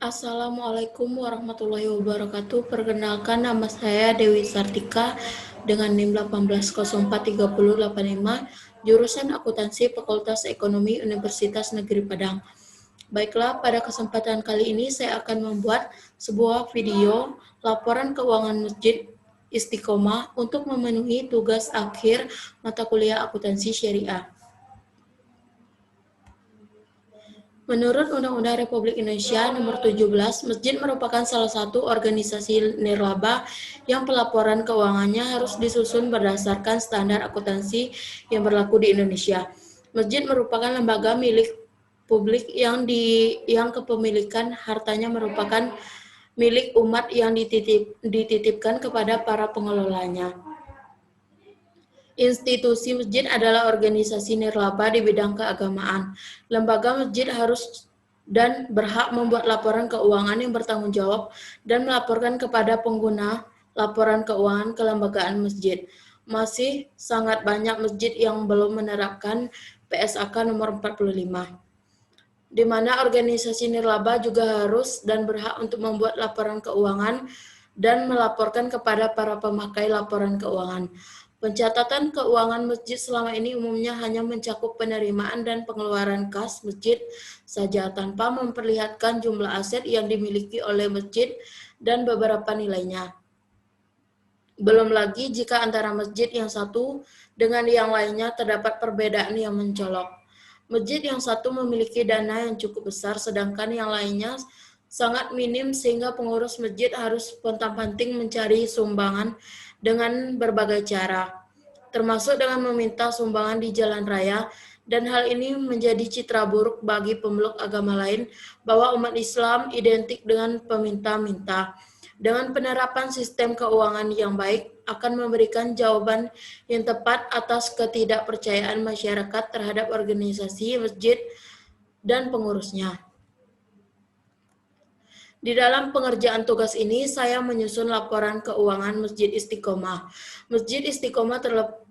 Assalamualaikum warahmatullahi wabarakatuh. Perkenalkan, nama saya Dewi Sartika dengan NIM 18043085, jurusan Akuntansi Fakultas Ekonomi Universitas Negeri Padang. Baiklah, pada kesempatan kali ini saya akan membuat sebuah video laporan keuangan Masjid Istiqomah untuk memenuhi tugas akhir mata kuliah akuntansi syariah. Menurut Undang-Undang Republik Indonesia Nomor 17, masjid merupakan salah satu organisasi nirlaba yang pelaporan keuangannya harus disusun berdasarkan standar akuntansi yang berlaku di Indonesia. Masjid merupakan lembaga milik publik yang kepemilikan hartanya merupakan milik umat yang dititipkan kepada para pengelolanya. Institusi masjid adalah organisasi nirlaba di bidang keagamaan. Lembaga masjid harus dan berhak membuat laporan keuangan yang bertanggung jawab dan melaporkan kepada pengguna laporan keuangan kelembagaan masjid. Masih sangat banyak masjid yang belum menerapkan PSAK nomor 45, di mana organisasi nirlaba juga harus dan berhak untuk membuat laporan keuangan dan melaporkan kepada para pemakai laporan keuangan. Pencatatan keuangan masjid selama ini umumnya hanya mencakup penerimaan dan pengeluaran kas masjid saja tanpa memperlihatkan jumlah aset yang dimiliki oleh masjid dan beberapa nilainya. Belum lagi jika antara masjid yang satu dengan yang lainnya terdapat perbedaan yang mencolok. Masjid yang satu memiliki dana yang cukup besar sedangkan yang lainnya sangat minim sehingga pengurus masjid harus pontang-panting mencari sumbangan dengan berbagai cara, termasuk dengan meminta sumbangan di jalan raya, dan hal ini menjadi citra buruk bagi pemeluk agama lain bahwa umat Islam identik dengan peminta-minta. Dengan penerapan sistem keuangan yang baik akan memberikan jawaban yang tepat atas ketidakpercayaan masyarakat terhadap organisasi masjid dan pengurusnya. Di dalam pengerjaan tugas ini, saya menyusun laporan keuangan Masjid Istiqomah. Masjid Istiqomah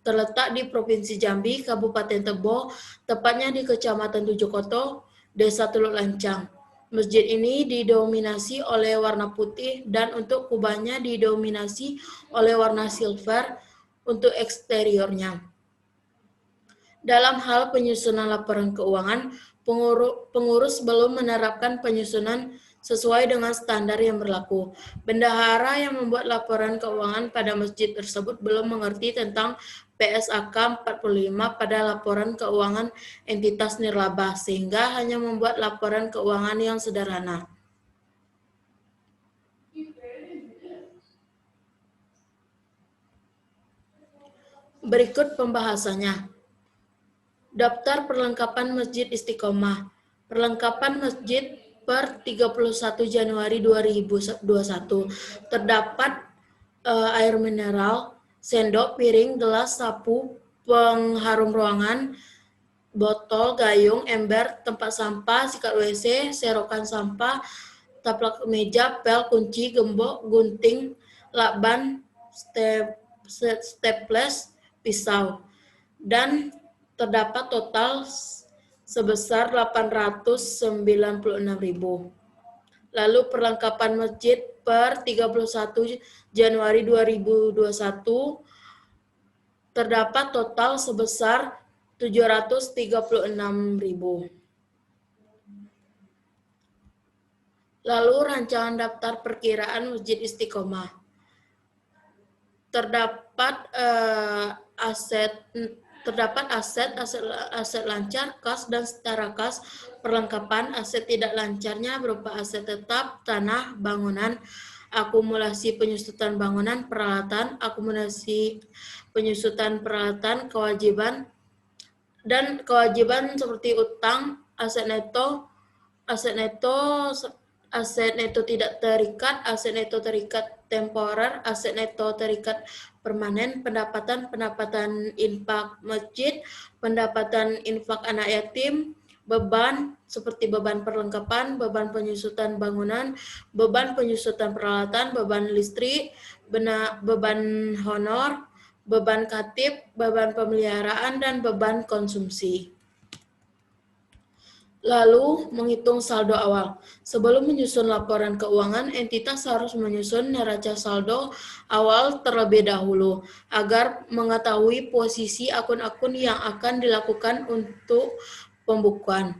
terletak di Provinsi Jambi, Kabupaten Tebo, tepatnya di Kecamatan Tujukoto, Desa Teluk Lancang. Masjid ini didominasi oleh warna putih dan untuk kubahnya didominasi oleh warna silver untuk eksteriornya. Dalam hal penyusunan laporan keuangan, pengurus belum menerapkan penyusunan sesuai dengan standar yang berlaku. Bendahara yang membuat laporan keuangan pada masjid tersebut belum mengerti tentang PSAK 45 pada laporan keuangan entitas nirlaba, sehingga hanya membuat laporan keuangan yang sederhana. Berikut pembahasannya. Daftar perlengkapan Masjid Istiqomah. Perlengkapan masjid per 31 Januari 2021. Terdapat air mineral, sendok, piring, gelas, sapu, pengharum ruangan, botol, gayung, ember, tempat sampah, sikat WC, serokan sampah, taplak meja, pel, kunci, gembok, gunting, lakban, staples, pisau. Dan terdapat total sebesar 896.000. Lalu perlengkapan masjid per 31 Januari 2021 terdapat total sebesar 736.000. Lalu rancangan daftar perkiraan Masjid Istiqomah. Terdapat aset lancar, kas dan setara kas. Perlengkapan aset tidak lancarnya berupa aset tetap, tanah, bangunan, akumulasi penyusutan bangunan, peralatan, akumulasi penyusutan peralatan, kewajiban seperti utang, aset neto tidak terikat, aset neto terikat temporer, aset neto terikat permanen, pendapatan infak masjid, pendapatan infak anak yatim, beban seperti beban perlengkapan, beban penyusutan bangunan, beban penyusutan peralatan, beban listrik, beban honor, beban katib, beban pemeliharaan, dan beban konsumsi. Lalu, menghitung saldo awal. Sebelum menyusun laporan keuangan, entitas harus menyusun neraca saldo awal terlebih dahulu agar mengetahui posisi akun-akun yang akan dilakukan untuk pembukuan.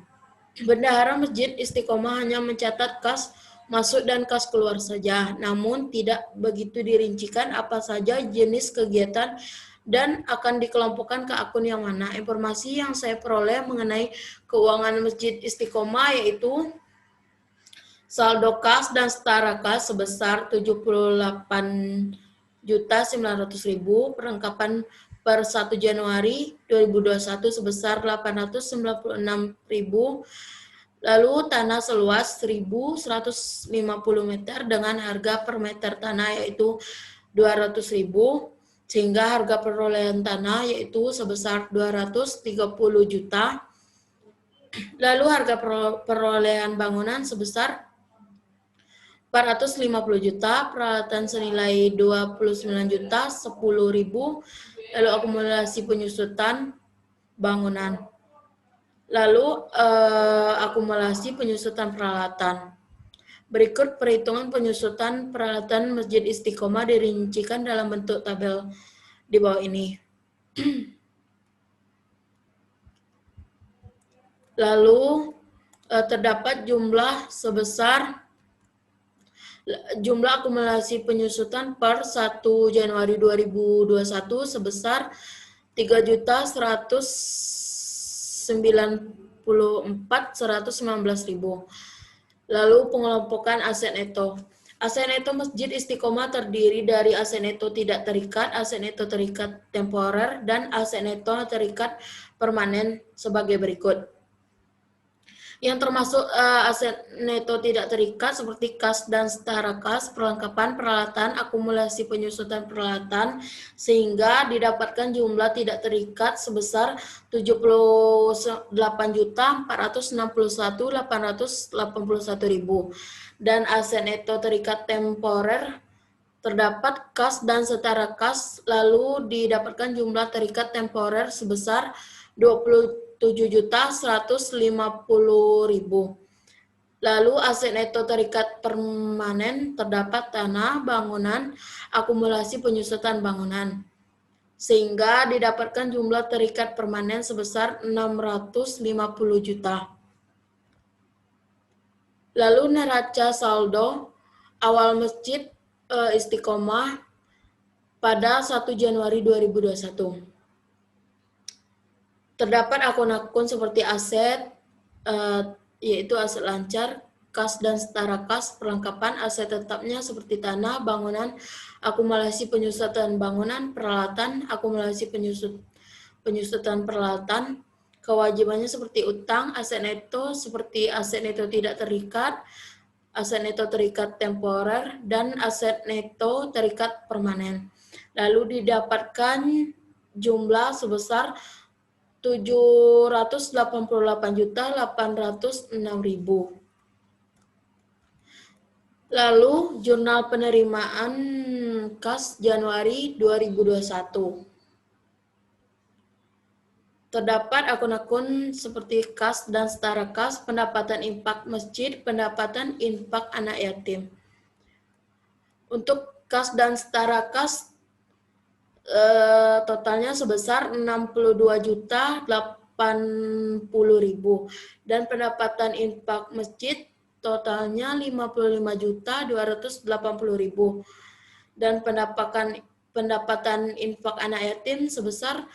Bendahara Masjid Istiqomah hanya mencatat kas masuk dan kas keluar saja, namun tidak begitu dirincikan apa saja jenis kegiatan dan akan dikelompokkan ke akun yang mana. Informasi yang saya peroleh mengenai keuangan Masjid Istiqomah yaitu saldo kas dan setara kas sebesar 78.900.000, perlengkapan per 1 Januari 2021 sebesar 896.000, lalu tanah seluas 1.150 meter dengan harga per meter tanah yaitu 200.000, sehingga harga perolehan tanah yaitu sebesar 230 juta. Lalu harga perolehan bangunan sebesar 450 juta, peralatan senilai 29 juta, 10.000, lalu akumulasi penyusutan bangunan. Lalu akumulasi penyusutan peralatan. Berikut perhitungan penyusutan peralatan Masjid Istiqomah dirincikan dalam bentuk tabel di bawah ini. Lalu terdapat jumlah akumulasi penyusutan per 1 Januari 2021 sebesar 3.194.119.000. Lalu pengelompokan aset neto. Aset neto Masjid Istiqomah terdiri dari aset neto tidak terikat, aset neto terikat temporer, dan aset neto terikat permanen sebagai berikut. Yang termasuk aset neto tidak terikat seperti kas dan setara kas, perlengkapan peralatan, akumulasi penyusutan peralatan, sehingga didapatkan jumlah tidak terikat sebesar 78.461.881.000. Dan aset neto terikat temporer terdapat kas dan setara kas, lalu didapatkan jumlah terikat temporer sebesar 27.150.000. Lalu aset neto terikat permanen terdapat tanah, bangunan, akumulasi penyusutan bangunan, sehingga didapatkan jumlah terikat permanen sebesar 650 juta. Lalu neraca saldo awal Masjid Istiqomah pada 1 Januari 2021. Terdapat akun-akun seperti aset, yaitu aset lancar, kas dan setara kas, perlengkapan, aset tetapnya seperti tanah, bangunan, akumulasi penyusutan bangunan, peralatan, akumulasi penyusutan peralatan, kewajibannya seperti utang, aset neto seperti aset neto tidak terikat, aset neto terikat temporer, dan aset neto terikat permanen. Lalu didapatkan jumlah sebesar 788.806.000. Lalu jurnal penerimaan kas Januari 2021. Terdapat akun-akun seperti kas dan setara kas, pendapatan infak masjid, pendapatan infak anak yatim. Untuk kas dan setara kas totalnya sebesar 62.080.000 dan pendapatan infak masjid totalnya 55.280.000 dan pendapatan infak anak yatim sebesar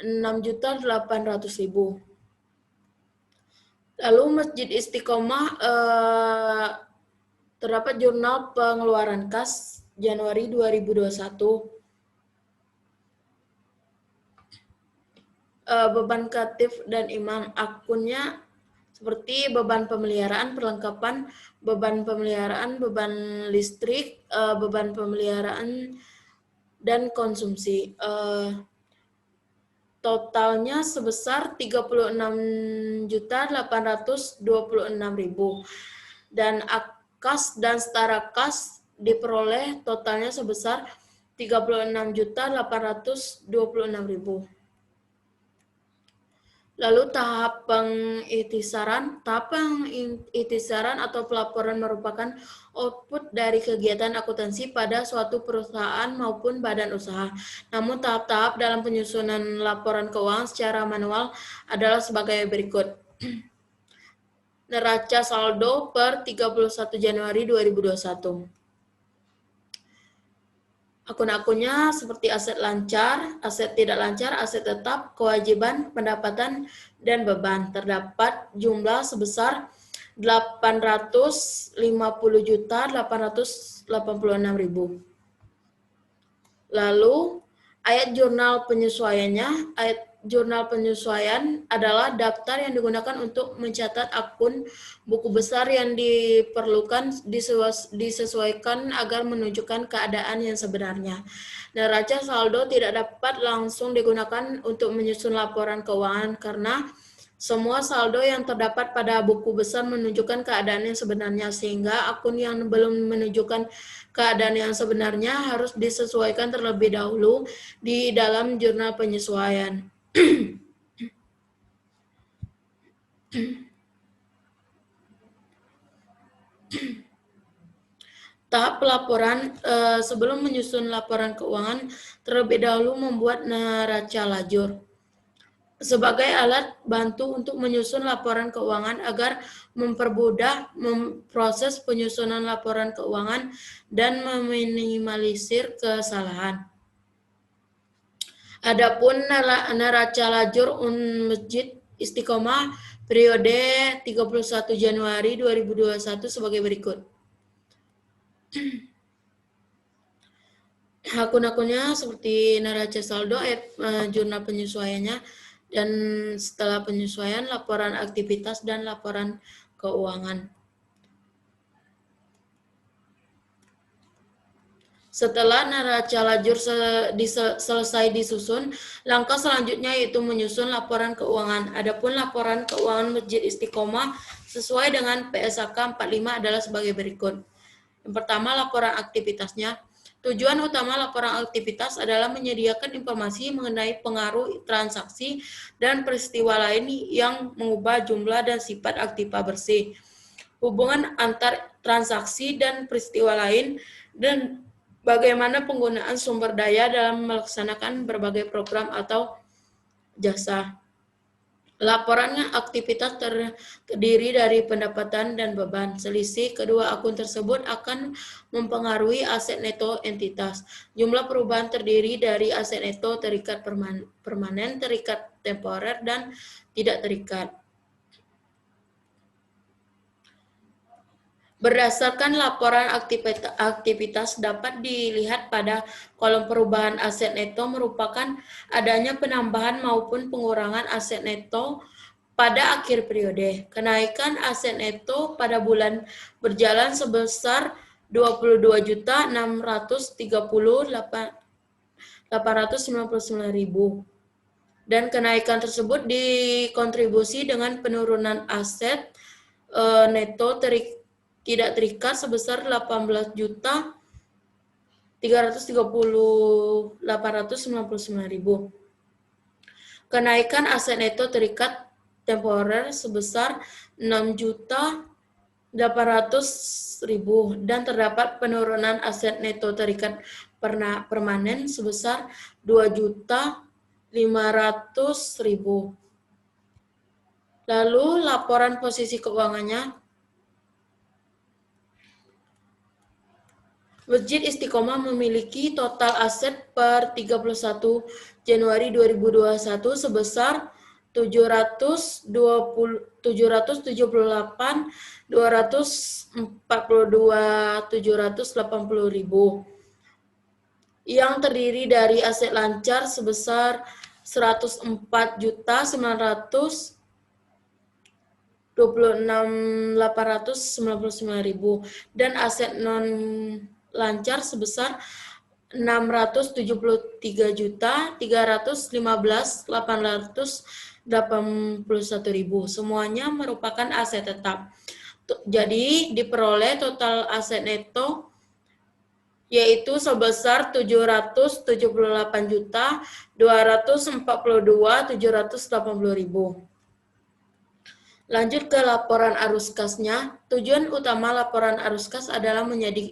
6.800.000. Lalu Masjid Istiqomah terdapat jurnal pengeluaran kas Januari 2021. Beban kreatif dan iman akunnya seperti beban pemeliharaan, perlengkapan, beban pemeliharaan, beban listrik, beban pemeliharaan, dan konsumsi. Totalnya sebesar 36.826.000 dan kas dan setara kas diperoleh totalnya sebesar 36.826.000. Lalu tahap pengiktisaran. Tahap pengiktisaran atau pelaporan merupakan output dari kegiatan akuntansi pada suatu perusahaan maupun badan usaha. Namun tahap-tahap dalam penyusunan laporan keuangan secara manual adalah sebagai berikut. Neraca saldo per 31 Januari 2021. Akun-akunnya seperti aset lancar, aset tidak lancar, aset tetap, kewajiban, pendapatan, dan beban. Terdapat jumlah sebesar 850.886.000. Lalu ayat jurnal penyesuaiannya, ayat jurnal penyesuaian adalah daftar yang digunakan untuk mencatat akun buku besar yang diperlukan disesuaikan agar menunjukkan keadaan yang sebenarnya. Neraca saldo tidak dapat langsung digunakan untuk menyusun laporan keuangan karena semua saldo yang terdapat pada buku besar menunjukkan keadaan yang sebenarnya, sehingga akun yang belum menunjukkan keadaan yang sebenarnya harus disesuaikan terlebih dahulu di dalam jurnal penyesuaian. Tahap pelaporan. Sebelum menyusun laporan keuangan, terlebih dahulu membuat neraca lajur sebagai alat bantu untuk menyusun laporan keuangan agar mempermudah proses penyusunan laporan keuangan dan meminimalisir kesalahan. Adapun neraca lajur Masjid Istiqomah periode 31 Januari 2021 sebagai berikut. Akun-akunnya seperti neraca saldo, jurnal penyesuaiannya, dan setelah penyesuaian laporan aktivitas dan laporan keuangan. Setelah neraca lajur selesai disusun, langkah selanjutnya yaitu menyusun laporan keuangan. Adapun laporan keuangan Masjid Istiqomah sesuai dengan PSAK 45 adalah sebagai berikut. Yang pertama, laporan aktivitasnya. Tujuan utama laporan aktivitas adalah menyediakan informasi mengenai pengaruh transaksi dan peristiwa lain yang mengubah jumlah dan sifat aktiva bersih, hubungan antar transaksi dan peristiwa lain, dan bagaimana penggunaan sumber daya dalam melaksanakan berbagai program atau jasa. Laporan aktivitas terdiri dari pendapatan dan beban. Selisih kedua akun tersebut akan mempengaruhi aset neto entitas. Jumlah perubahan terdiri dari aset neto terikat permanen, terikat temporer, dan tidak terikat. Berdasarkan laporan aktivitas dapat dilihat pada kolom perubahan aset neto merupakan adanya penambahan maupun pengurangan aset neto pada akhir periode. Kenaikan aset neto pada bulan berjalan sebesar 22.630.899.000 dan kenaikan tersebut dikontribusi dengan penurunan aset neto tidak terikat sebesar 18.330.899.000. Kenaikan aset neto terikat temporer sebesar 6.800.000 dan terdapat penurunan aset neto terikat permanen sebesar 2.500.000. Lalu laporan posisi keuangannya. Masjid Istiqomah memiliki total aset per 31 Januari 2021 sebesar 778.242.780.000 yang terdiri dari aset lancar sebesar 104.926.899.000 dan aset non lancar sebesar 673.315.881.000. Semuanya merupakan aset tetap. Jadi diperoleh total aset neto yaitu sebesar 778.242.780.000. Lanjut ke laporan arus kasnya. Tujuan utama laporan arus kas adalah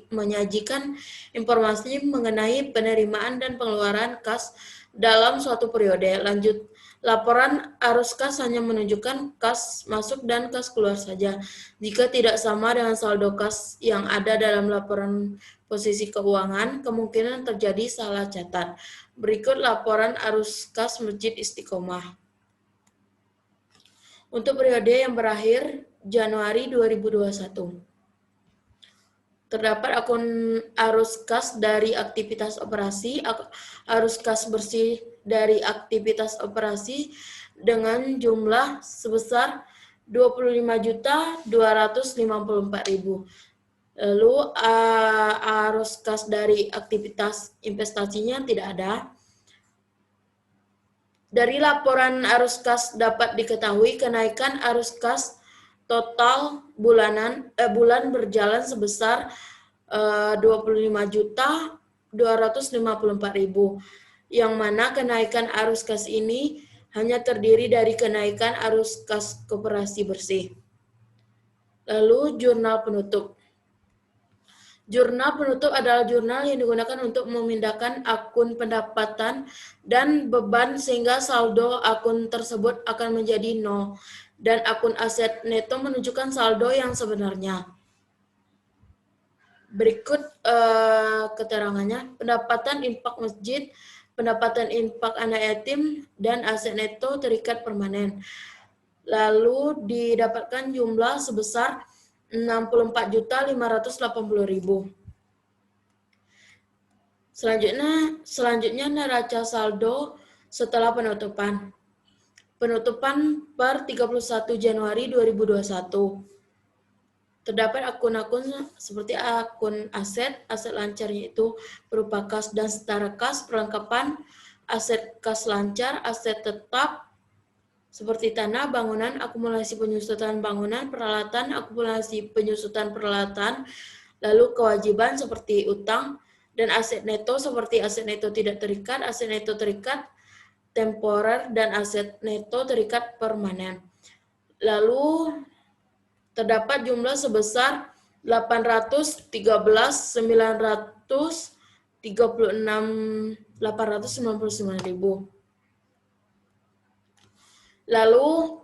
menyajikan informasi mengenai penerimaan dan pengeluaran kas dalam suatu periode. Lanjut, laporan arus kas hanya menunjukkan kas masuk dan kas keluar saja. Jika tidak sama dengan saldo kas yang ada dalam laporan posisi keuangan, kemungkinan terjadi salah catat. Berikut laporan arus kas Masjid Istiqomah. Untuk periode yang berakhir Januari 2021. Terdapat akun arus kas dari aktivitas operasi, arus kas bersih dari aktivitas operasi dengan jumlah sebesar 25.254.000. Lalu arus kas dari aktivitas investasinya tidak ada. Dari laporan arus kas dapat diketahui kenaikan arus kas total bulan berjalan sebesar 25.254.000, yang mana kenaikan arus kas ini hanya terdiri dari kenaikan arus kas koperasi bersih. Lalu jurnal penutup. Jurnal penutup adalah jurnal yang digunakan untuk memindahkan akun pendapatan dan beban sehingga saldo akun tersebut akan menjadi 0 dan akun aset neto menunjukkan saldo yang sebenarnya. Berikut keterangannya: pendapatan infak masjid, pendapatan infak anak yatim, dan aset neto terikat permanen. Lalu didapatkan jumlah sebesar 64.580.000. Selanjutnya neraca saldo setelah penutupan. Penutupan per 31 Januari 2021. Terdapat akun-akun seperti akun aset lancar yaitu berupa kas dan setara kas, perlengkapan aset kas lancar, aset tetap seperti tanah, bangunan, akumulasi penyusutan bangunan, peralatan, akumulasi penyusutan peralatan, lalu kewajiban seperti utang, dan aset neto seperti aset neto tidak terikat, aset neto terikat temporer, dan aset neto terikat permanen. Lalu terdapat jumlah sebesar 839.899.000. Lalu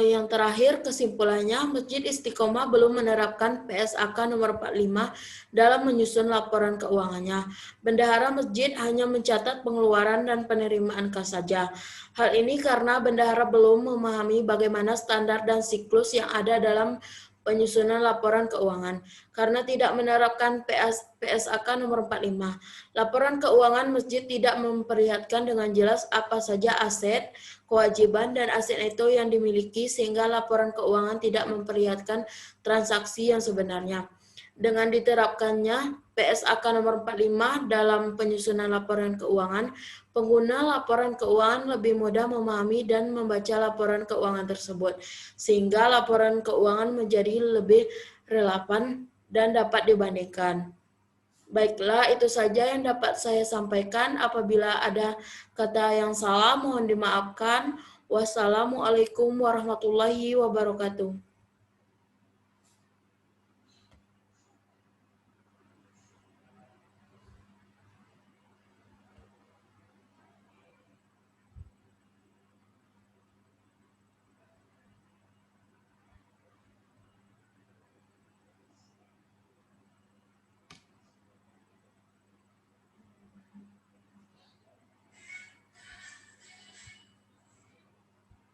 yang terakhir kesimpulannya, Masjid Istiqomah belum menerapkan PSAK nomor 45 dalam menyusun laporan keuangannya. Bendahara masjid hanya mencatat pengeluaran dan penerimaan kas saja. Hal ini karena bendahara belum memahami bagaimana standar dan siklus yang ada dalam penyusunan laporan keuangan. Karena tidak menerapkan PSAK nomor 45, laporan keuangan masjid tidak memperlihatkan dengan jelas apa saja aset, kewajiban, dan aset neto yang dimiliki, sehingga laporan keuangan tidak memperlihatkan transaksi yang sebenarnya. Dengan diterapkannya PSAK nomor 45 dalam penyusunan laporan keuangan, pengguna laporan keuangan lebih mudah memahami dan membaca laporan keuangan tersebut, sehingga laporan keuangan menjadi lebih relevan dan dapat dibandingkan. Baiklah, itu saja yang dapat saya sampaikan. Apabila ada kata yang salah, mohon dimaafkan. Wassalamualaikum warahmatullahi wabarakatuh.